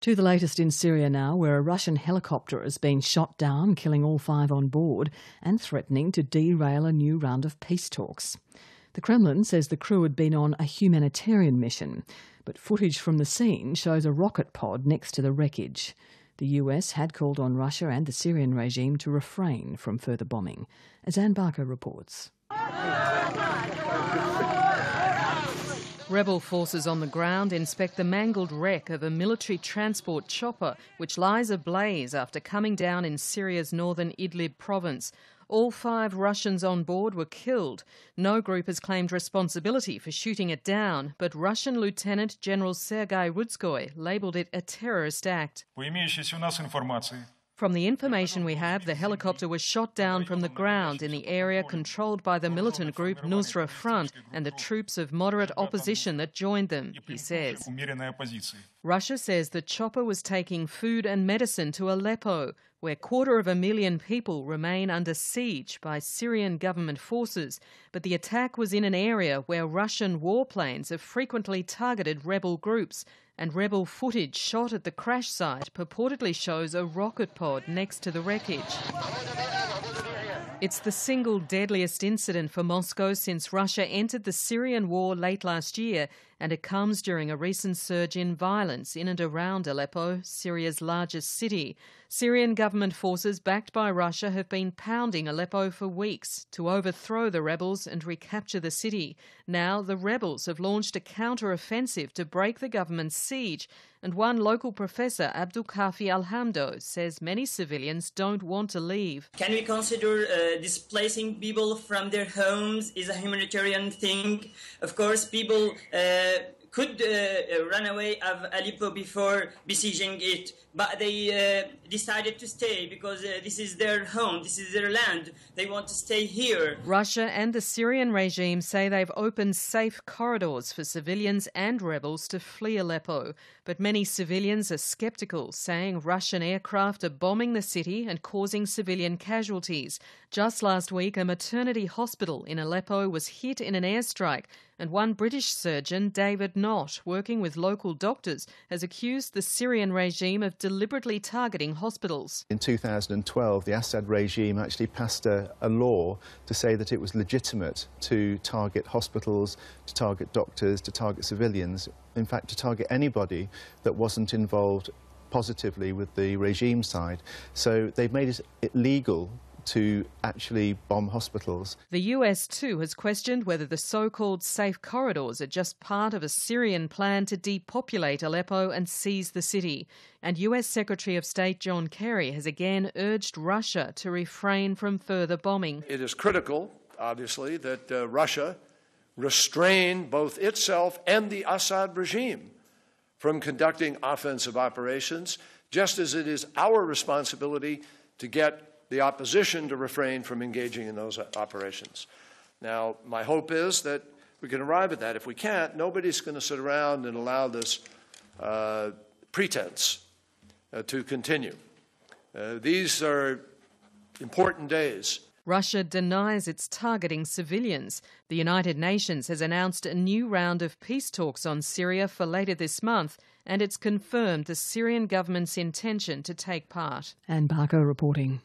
To the latest in Syria now, where a Russian helicopter has been shot down, killing all 5 on board and threatening to derail a new round of peace talks. The Kremlin says the crew had been on a humanitarian mission, but footage from the scene shows a rocket pod next to the wreckage. The US had called on Russia and the Syrian regime to refrain from further bombing, as Anne Barker reports. Rebel forces on the ground inspect the mangled wreck of a military transport chopper which lies ablaze after coming down in Syria's northern Idlib province. All 5 Russians on board were killed. No group has claimed responsibility for shooting it down, but Russian Lieutenant General Sergei Rudskoy labelled it a terrorist act. From the information we have, the helicopter was shot down from the ground in the area controlled by the militant group Nusra Front and the troops of moderate opposition that joined them, he says. Russia says the chopper was taking food and medicine to Aleppo, where 250,000 people remain under siege by Syrian government forces. But the attack was in an area where Russian warplanes have frequently targeted rebel groups, and rebel footage shot at the crash site purportedly shows a rocket pod next to the wreckage. It's the single deadliest incident for Moscow since Russia entered the Syrian war late last year, and it comes during a recent surge in violence in and around Aleppo, Syria's largest city. Syrian government forces backed by Russia have been pounding Aleppo for weeks to overthrow the rebels and recapture the city. Now the rebels have launched a counter-offensive to break the government's siege, and one local professor, Abdul Kafi Alhamdo, says many civilians don't want to leave. Can we consider displacing people from their homes is a humanitarian thing? Of course, people could run away of Aleppo before besieging it, but they decided to stay because this is their home, this is their land. They want to stay here. Russia and the Syrian regime say they've opened safe corridors for civilians and rebels to flee Aleppo. But many civilians are sceptical, saying Russian aircraft are bombing the city and causing civilian casualties. Just last week, a maternity hospital in Aleppo was hit in an airstrike, and one British surgeon, David Knott, working with local doctors, has accused the Syrian regime of deliberately targeting hospitals. In 2012, the Assad regime actually passed a law to say that it was legitimate to target hospitals, to target doctors, to target civilians, in fact to target anybody that wasn't involved positively with the regime side. So they've made it legal to actually bomb hospitals. The US too has questioned whether the so-called safe corridors are just part of a Syrian plan to depopulate Aleppo and seize the city. And US Secretary of State John Kerry has again urged Russia to refrain from further bombing. It is critical, obviously, that Russia restrain both itself and the Assad regime from conducting offensive operations, just as it is our responsibility to get the opposition to refrain from engaging in those operations. Now, my hope is that we can arrive at that. If we can't, nobody's going to sit around and allow this pretense to continue. These are important days. Russia denies it's targeting civilians. The United Nations has announced a new round of peace talks on Syria for later this month, and it's confirmed the Syrian government's intention to take part. Anne Barker reporting.